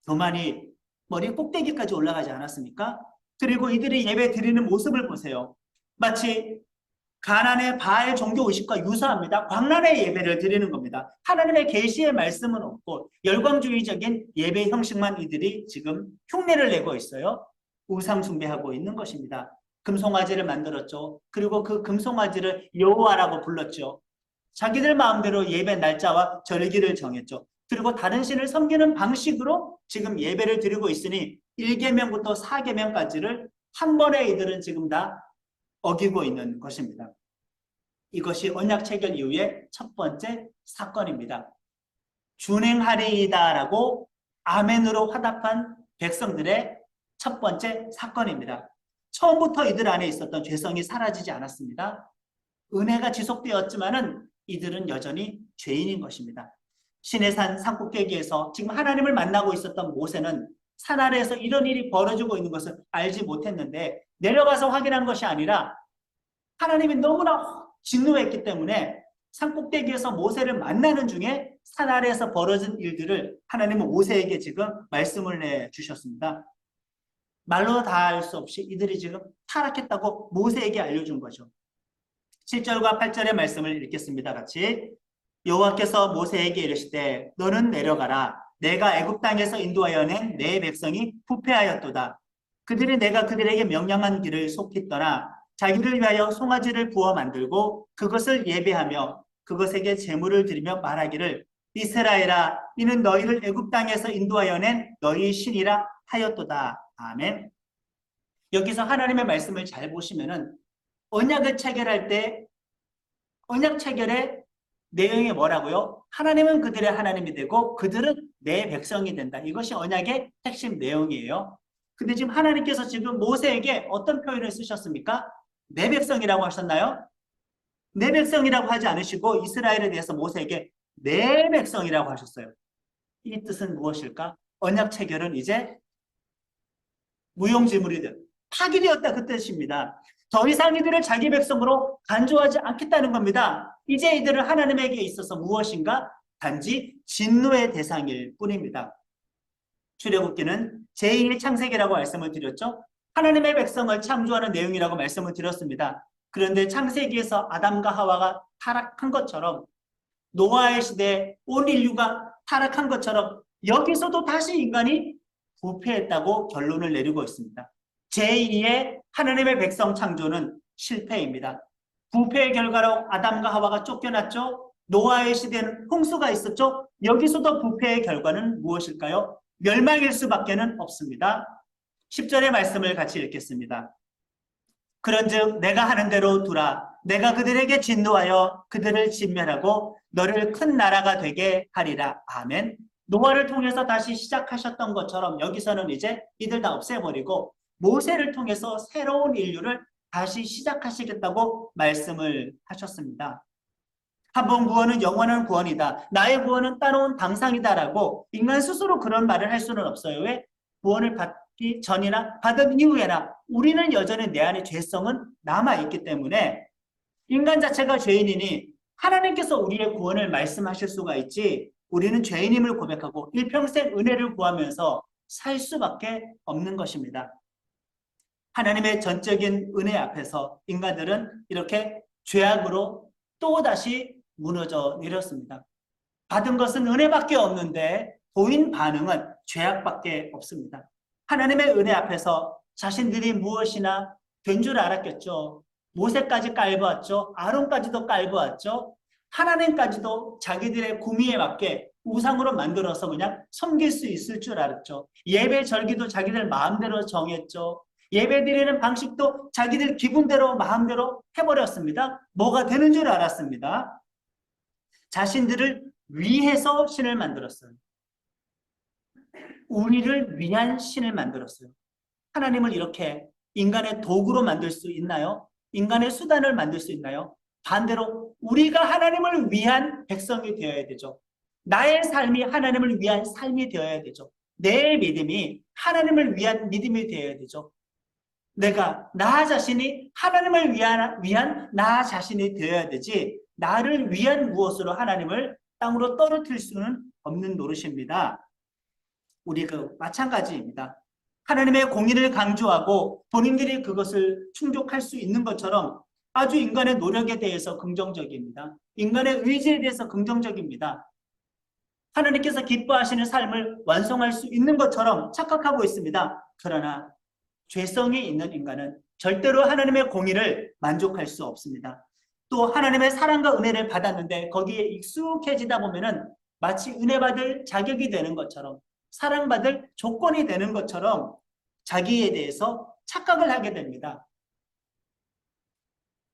교만이 머리 꼭대기까지 올라가지 않았습니까? 그리고 이들이 예배 드리는 모습을 보세요. 마치 가나안의 바알 종교 의식과 유사합니다. 광란의 예배를 드리는 겁니다. 하나님의 계시의 말씀은 없고 열광주의적인 예배 형식만 이들이 지금 흉내를 내고 있어요. 우상 숭배하고 있는 것입니다. 금송아지를 만들었죠. 그리고 그 금송아지를 여호와라고 불렀죠. 자기들 마음대로 예배 날짜와 절기를 정했죠. 그리고 다른 신을 섬기는 방식으로 지금 예배를 드리고 있으니 1계명부터 4계명까지를 한 번에 이들은 지금 다 어기고 있는 것입니다. 이것이 언약 체결 이후의 첫 번째 사건입니다. 준행하리이다라고 아멘으로 화답한 백성들의 첫 번째 사건입니다. 처음부터 이들 안에 있었던 죄성이 사라지지 않았습니다. 은혜가 지속되었지만은 이들은 여전히 죄인인 것입니다. 시내산 산꼭대기에서 지금 하나님을 만나고 있었던 모세는 산 아래에서 이런 일이 벌어지고 있는 것을 알지 못했는데 내려가서 확인한 것이 아니라 하나님이 너무나 진노했기 때문에 산꼭대기에서 모세를 만나는 중에 산 아래에서 벌어진 일들을 하나님은 모세에게 지금 말씀을 내주셨습니다. 말로 다 할 수 없이 이들이 지금 타락했다고 모세에게 알려준 거죠. 7절과 8절의 말씀을 읽겠습니다. 같이. 여호와께서 모세에게 이르시되 너는 내려가라. 내가 애굽 땅에서 인도하여 낸 내 백성이 부패하였도다. 그들이 내가 그들에게 명령한 길을 속히 떠나 자기를 위하여 송아지를 부어 만들고 그것을 예배하며 그것에게 제물을 드리며 말하기를 이스라엘아 이는 너희를 애굽 땅에서 인도하여 낸 너희 신이라 하였도다. 아멘. 여기서 하나님의 말씀을 잘 보시면은 언약을 체결할 때 언약 체결의 내용이 뭐라고요? 하나님은 그들의 하나님이 되고 그들은 내 백성이 된다. 이것이 언약의 핵심 내용이에요. 근데 지금 하나님께서 지금 모세에게 어떤 표현을 쓰셨습니까? 내 백성이라고 하셨나요? 내 백성이라고 하지 않으시고 이스라엘에 대해서 모세에게 내 백성이라고 하셨어요. 이 뜻은 무엇일까? 언약 체결은 이제 무용지물이 되었다. 파기되었다 그 뜻입니다. 더 이상 이들을 자기 백성으로 간주하지 않겠다는 겁니다. 이제 이들은 하나님에게 있어서 무엇인가? 단지 진노의 대상일 뿐입니다. 출애굽기는 제2의 창세기라고 말씀을 드렸죠. 하나님의 백성을 창조하는 내용이라고 말씀을 드렸습니다. 그런데 창세기에서 아담과 하와가 타락한 것처럼 노아의 시대에 온 인류가 타락한 것처럼 여기서도 다시 인간이 부패했다고 결론을 내리고 있습니다. 제2의 하나님의 백성 창조는 실패입니다. 부패의 결과로 아담과 하와가 쫓겨났죠. 노아의 시대는 홍수가 있었죠. 여기서도 부패의 결과는 무엇일까요? 멸망일 수밖에는 없습니다. 10절의 말씀을 같이 읽겠습니다. 그런즉 내가 하는 대로 두라. 내가 그들에게 진노하여 그들을 진멸하고 너를 큰 나라가 되게 하리라. 아멘. 노아를 통해서 다시 시작하셨던 것처럼 여기서는 이제 이들 다 없애버리고 모세를 통해서 새로운 인류를 다시 시작하시겠다고 말씀을 하셨습니다. 한 번 구원은 영원한 구원이다. 나의 구원은 따놓은 당상이다라고 인간 스스로 그런 말을 할 수는 없어요. 왜? 구원을 받기 전이나 받은 이후에나 우리는 여전히 내 안에 죄성은 남아있기 때문에 인간 자체가 죄인이니 하나님께서 우리의 구원을 말씀하실 수가 있지 우리는 죄인임을 고백하고 일평생 은혜를 구하면서 살 수밖에 없는 것입니다. 하나님의 전적인 은혜 앞에서 인간들은 이렇게 죄악으로 또다시 무너져 내렸습니다. 받은 것은 은혜밖에 없는데 보인 반응은 죄악밖에 없습니다. 하나님의 은혜 앞에서 자신들이 무엇이나 된 줄 알았겠죠. 모세까지 깔보았죠. 아론까지도 깔보았죠. 하나님까지도 자기들의 구미에 맞게 우상으로 만들어서 그냥 섬길 수 있을 줄 알았죠. 예배 절기도 자기들 마음대로 정했죠. 예배 드리는 방식도 자기들 기분대로 마음대로 해버렸습니다. 뭐가 되는 줄 알았습니다. 자신들을 위해서 신을 만들었어요. 우리를 위한 신을 만들었어요. 하나님을 이렇게 인간의 도구로 만들 수 있나요? 인간의 수단을 만들 수 있나요? 반대로 우리가 하나님을 위한 백성이 되어야 되죠. 나의 삶이 하나님을 위한 삶이 되어야 되죠. 내 믿음이 하나님을 위한 믿음이 되어야 되죠. 내가 나 자신이 하나님을 위한 나 자신이 되어야 되지, 나를 위한 무엇으로 하나님을 땅으로 떨어뜨릴 수는 없는 노릇입니다. 우리 마찬가지입니다. 하나님의 공의를 강조하고 본인들이 그것을 충족할 수 있는 것처럼 아주 인간의 노력에 대해서 긍정적입니다. 인간의 의지에 대해서 긍정적입니다. 하나님께서 기뻐하시는 삶을 완성할 수 있는 것처럼 착각하고 있습니다. 그러나 죄성이 있는 인간은 절대로 하나님의 공의를 만족할 수 없습니다. 또 하나님의 사랑과 은혜를 받았는데 거기에 익숙해지다 보면은 마치 은혜 받을 자격이 되는 것처럼, 사랑받을 조건이 되는 것처럼 자기에 대해서 착각을 하게 됩니다.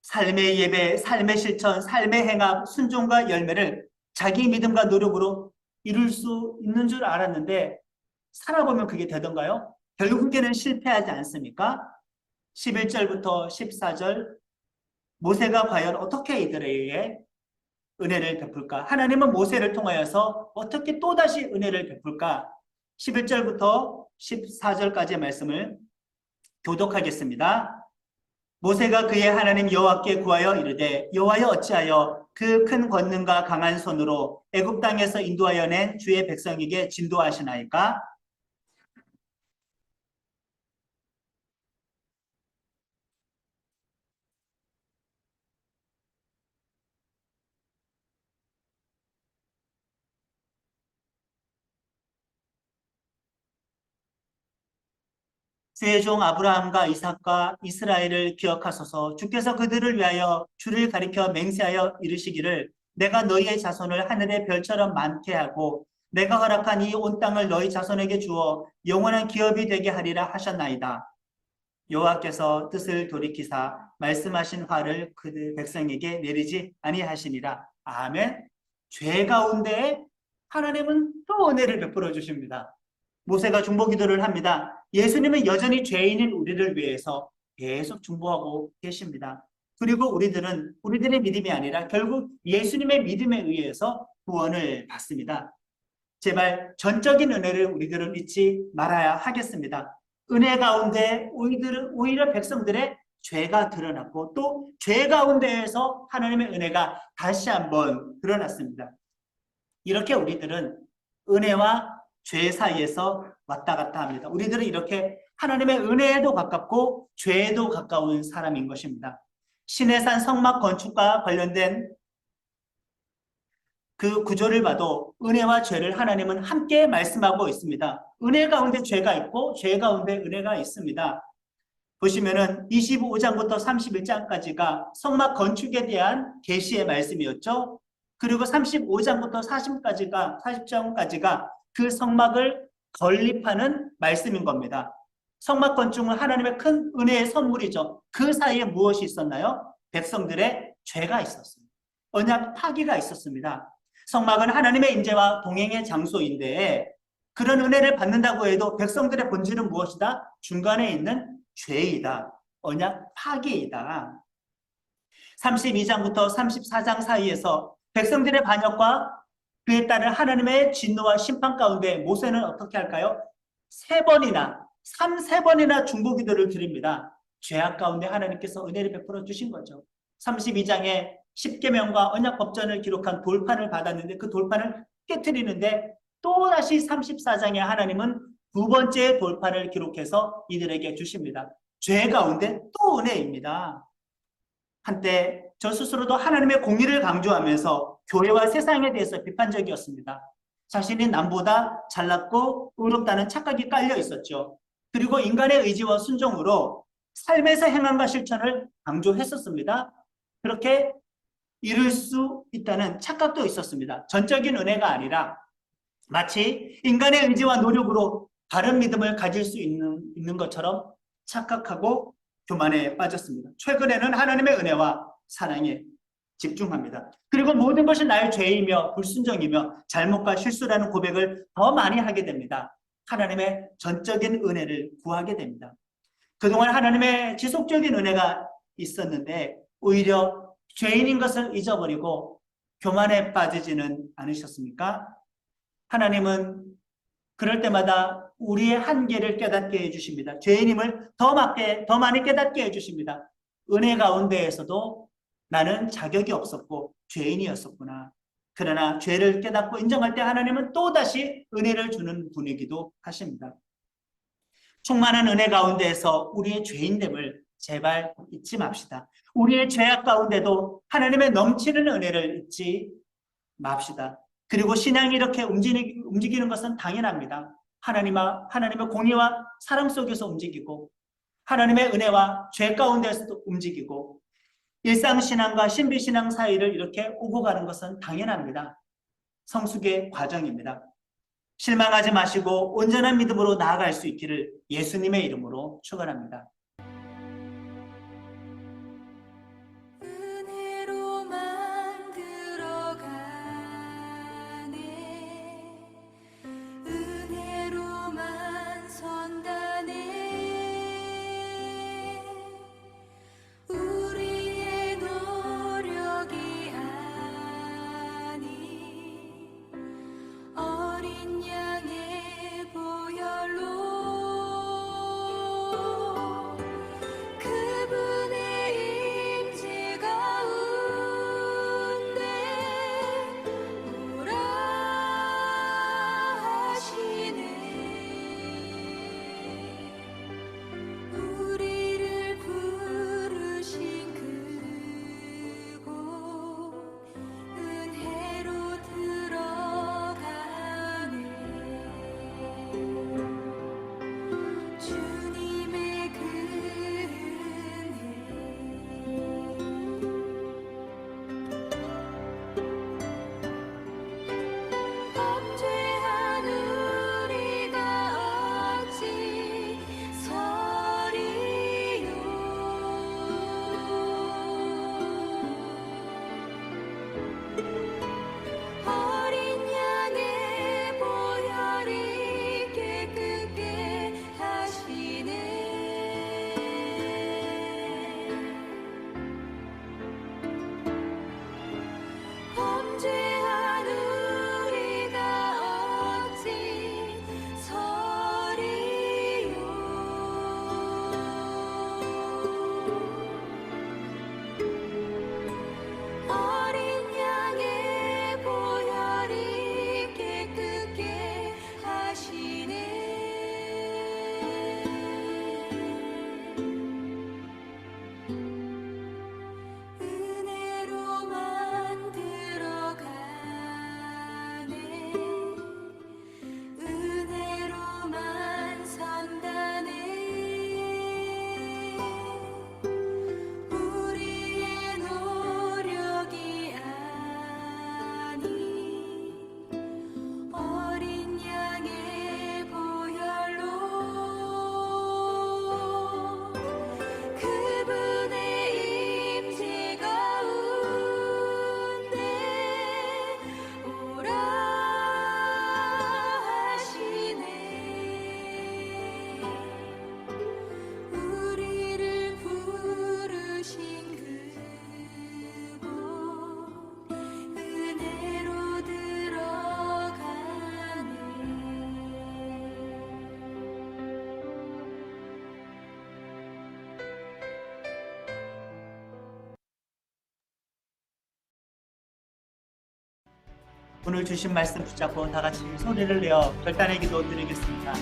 삶의 예배, 삶의 실천, 삶의 행함, 순종과 열매를 자기 믿음과 노력으로 이룰 수 있는 줄 알았는데 살아보면 그게 되던가요? 결국에는 실패하지 않습니까? 11절부터 14절, 모세가 과연 어떻게 이들에게 은혜를 베풀까? 하나님은 모세를 통하여서 어떻게 또다시 은혜를 베풀까? 11절부터 14절까지의 말씀을 교독하겠습니다. 모세가 그의 하나님 여호와께 구하여 이르되, 여호와여 어찌하여 그 큰 권능과 강한 손으로 애굽 땅에서 인도하여 낸 주의 백성에게 진도하시나이까? 세종 아브라함과 이삭과 이스라엘을 기억하소서. 주께서 그들을 위하여 주를 가리켜 맹세하여 이르시기를, 내가 너희의 자손을 하늘의 별처럼 많게 하고 내가 허락한 이 온 땅을 너희 자손에게 주어 영원한 기업이 되게 하리라 하셨나이다. 여호와께서 뜻을 돌이키사 말씀하신 화를 그들 백성에게 내리지 아니하시니라. 아멘. 죄 가운데 하나님은 또 은혜를 베풀어 주십니다. 모세가 중보기도를 합니다. 예수님은 여전히 죄인인 우리를 위해서 계속 중보하고 계십니다. 그리고 우리들은 우리들의 믿음이 아니라 결국 예수님의 믿음에 의해서 구원을 받습니다. 제발 전적인 은혜를 우리들은 잊지 말아야 하겠습니다. 은혜 가운데 오히려 백성들의 죄가 드러났고 또 죄 가운데에서 하나님의 은혜가 다시 한번 드러났습니다. 이렇게 우리들은 은혜와 죄 사이에서 왔다 갔다 합니다. 우리들은 이렇게 하나님의 은혜에도 가깝고 죄에도 가까운 사람인 것입니다. 시내산 성막 건축과 관련된 그 구조를 봐도 은혜와 죄를 하나님은 함께 말씀하고 있습니다. 은혜 가운데 죄가 있고 죄 가운데 은혜가 있습니다. 보시면은 25장부터 31장까지가 성막 건축에 대한 계시의 말씀이었죠. 그리고 35장부터 40장까지가 그 성막을 건립하는 말씀인 겁니다. 성막 건축은 하나님의 큰 은혜의 선물이죠. 그 사이에 무엇이 있었나요? 백성들의 죄가 있었습니다. 언약 파기가 있었습니다. 성막은 하나님의 임재와 동행의 장소인데 그런 은혜를 받는다고 해도 백성들의 본질은 무엇이다? 중간에 있는 죄이다. 언약 파기이다. 32장부터 34장 사이에서 백성들의 반역과 그에 따른 하나님의 진노와 심판 가운데 모세는 어떻게 할까요? 세 번이나 중보기도를 드립니다. 죄악 가운데 하나님께서 은혜를 베풀어 주신 거죠. 32장에 십계명과 언약법전을 기록한 돌판을 받았는데 그 돌판을 깨트리는데 또다시 34장에 하나님은 두 번째 돌판을 기록해서 이들에게 주십니다. 죄 가운데 또 은혜입니다. 한때 저 스스로도 하나님의 공의를 강조하면서 교회와 세상에 대해서 비판적이었습니다. 자신이 남보다 잘났고 의롭다는 착각이 깔려 있었죠. 그리고 인간의 의지와 순종으로 삶에서 행함과 실천을 강조했었습니다. 그렇게 이룰 수 있다는 착각도 있었습니다. 전적인 은혜가 아니라 마치 인간의 의지와 노력으로 바른 믿음을 가질 수 있는 것처럼 착각하고 교만에 빠졌습니다. 최근에는 하나님의 은혜와 사랑에 집중합니다. 그리고 모든 것이 나의 죄이며 불순종이며 잘못과 실수라는 고백을 더 많이 하게 됩니다. 하나님의 전적인 은혜를 구하게 됩니다. 그동안 하나님의 지속적인 은혜가 있었는데 오히려 죄인인 것을 잊어버리고 교만에 빠지지는 않으셨습니까? 하나님은 그럴 때마다 우리의 한계를 깨닫게 해주십니다. 죄인임을 더 많이 깨닫게 해주십니다. 은혜 가운데에서도 나는 자격이 없었고 죄인이었었구나. 그러나 죄를 깨닫고 인정할 때 하나님은 또다시 은혜를 주는 분이기도 하십니다. 충만한 은혜 가운데에서 우리의 죄인됨을 제발 잊지 맙시다. 우리의 죄악 가운데도 하나님의 넘치는 은혜를 잊지 맙시다. 그리고 신앙이 이렇게 움직이는 것은 당연합니다. 하나님의 공의와 사랑 속에서 움직이고 하나님의 은혜와 죄 가운데서도 움직이고 일상신앙과 신비신앙 사이를 이렇게 오고 가는 것은 당연합니다. 성숙의 과정입니다. 실망하지 마시고 온전한 믿음으로 나아갈 수 있기를 예수님의 이름으로 축원합니다. 은혜로만 들어가네 은혜로만 선다네 우리의 노력이 아닌 어린 양의 보혈로 그분의 임재 가운데 오라 하시네 우리를 부르신 그곳 은혜로 들어가네 주님의 그 은혜 범죄한 우리가 어찌 서리요 어린 양의 보혈이 깨끗게 하시네 범죄한 우리가 어찌 서리요 어린 양의 보혈이 깨끗게 하시네 은혜로만 들어가네 은혜로만 선다네 우리의 노력이 아닌 어린 양의 보혈로 그분의 임재 가운데 오라 하시네 우리를 부르신 그곳 은혜로 들어가네 오늘 주신 말씀 붙잡고 다 같이 소리를 내어 결단의 기도 드리겠습니다.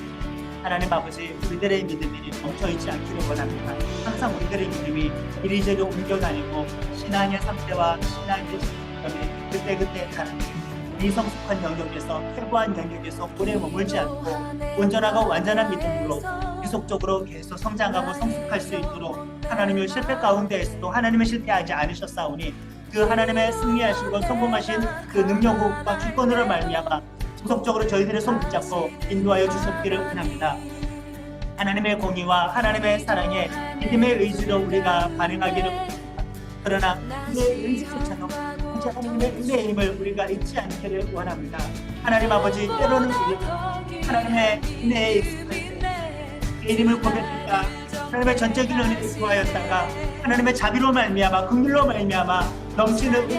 하나님 아버지, 우리들의 믿음이 멈춰있지 않기를 원합니다. 항상 우리들의 믿음이 이리저리 옮겨다니고 신앙의 상태와 신앙의 시점에 그때그때 가는 미성숙한 영역에서 회고한 영역에서 오래 머물지 않고 온전하고 완전한 믿음으로 지속적으로 계속 성장하고 성숙할 수 있도록 하나님의 실패 가운데에서도 하나님의 실패하지 않으셨사오니 그 하나님의 승리하시고 성공하신 그 능력과 주권으로 말미암아 지속적으로 저희들의 손 붙잡고 인도하여 주셨기를 원합니다. 하나님의 공의와 하나님의 사랑에 믿음의 의지로 우리가 반응하기를 원합니다. 그러나 그 의지조차도 이제 하나님의 은혜의 힘을 우리가 잊지 않기를 원합니다. 하나님 아버지, 때로는 우리가 하나님의 은혜에 익숙할 때 그 이름을 고백할까 하나님의 전적인 은혜를 구하였다가 하나님의 자비로 말미암아 긍휼로 말미암아 넘치는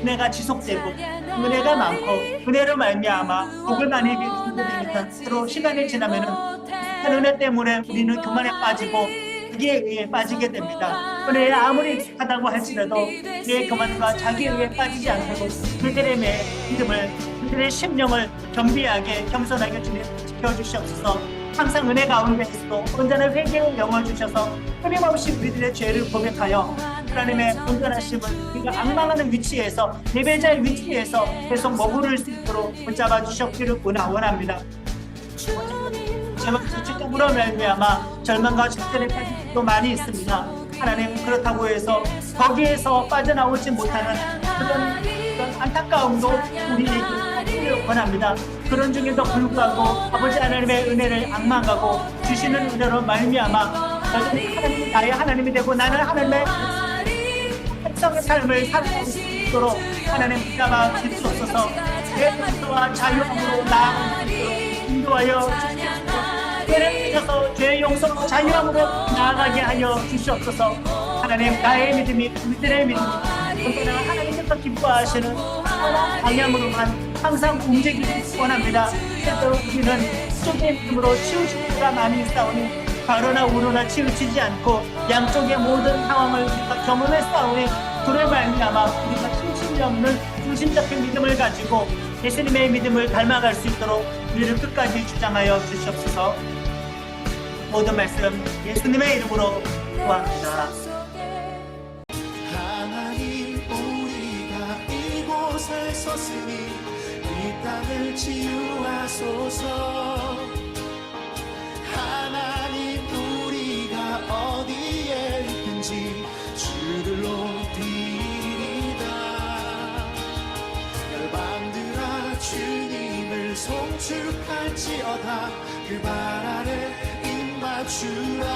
은혜가 지속되고 은혜가 많고 은혜로 말미암아 복을 많이 입게 되니까 서로 시간이 지나면은 한 은혜 때문에 우리는 교만에 빠지고 자기에 의해 빠지게 됩니다. 은혜에 아무리 익숙하다고 할지라도 내 교만과 자기에 의해 빠지지 않고 그들의 믿음을 그들의 심령을 겸비하게 겸손하게 주님 지켜주시옵소서. 항상 은혜 가운데서도 온전한 회개의 영을 주셔서 끊임없이 우리들의 죄를 고백하여 하나님의 온전하심을 우리가 악망하는 위치에서 예배자의 위치에서 계속 머무를 수 있도록 붙잡아 주셨기를 원합니다. 제발 주축적으로 말미암아 절망과 절절에 빠진 것도 많이 있습니다. 하나님 그렇다고 해서 거기에서 빠져나오지 못하는 그런 안타까움도 우리에게 원합니다. 그런 중에도 불구하고 아버지 하나님의 은혜를 악망하고 주시는 은혜로 말미암아 여전히 하나님이 나의 하나님이 되고 나는 하나님의 백성의 삶을 살아갈 수 있도록 하나님 붙잡아 주시옵소서. 내 뜻과 자유함으로 나아갈 수 있도록 인도하여 주시옵소서. 죄를 빚어서 죄의 용서로 자유함으로 나아가게 하여 주시옵소서. 하나님 나의 믿음이 우리들의 믿음이 언제나 하나님께서 기뻐하시는 방향으로만 항상 움직이기 원합니다. 그래서 우리는 쪽의 믿음으로 치우칠 때가 많이 싸우니 가로나 우로나 치우치지 않고 양쪽의 모든 상황을 우리가 경험해 싸우니 그를 말미암아 우리가 중심이 없는 중심적인 믿음을 가지고 예수님의 믿음을 닮아갈 수 있도록 우리를 끝까지 주장하여 주시옵소서. 모든 말씀 예수님의 이름으로 구합니다. 하나님 우리가 이곳에 섰으니 이 땅을 치유하소서. 하나님 우리가 어디에 있든지 주를 높이리다. 열방들아 주님을 송축할지어다. 그 발 아래 입맞추라.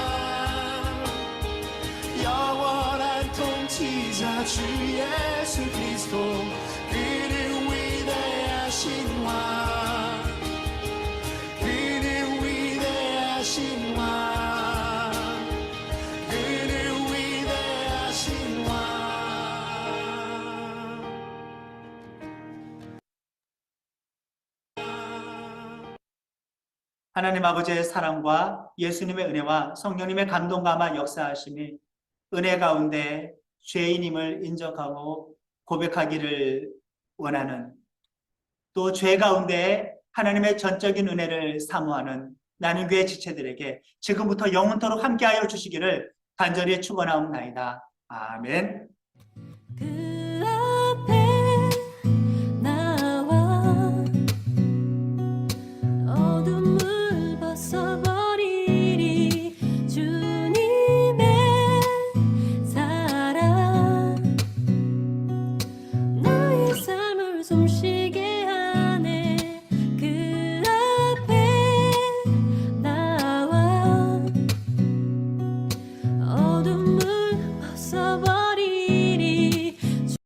영원한 통치자 주 예수 그리스도 그는 위대하신 왕 그는 위대하신 왕 그는 위대하신 왕. 하나님 아버지의 사랑과 예수님의 은혜와 성령님의 감동감화 역사하심이 은혜 가운데 죄인임을 인정하고 고백하기를 원하는, 또 죄 가운데 하나님의 전적인 은혜를 사모하는 나는 교회 지체들에게 지금부터 영원토록 함께하여 주시기를 간절히 축원하옵나이다. 아멘.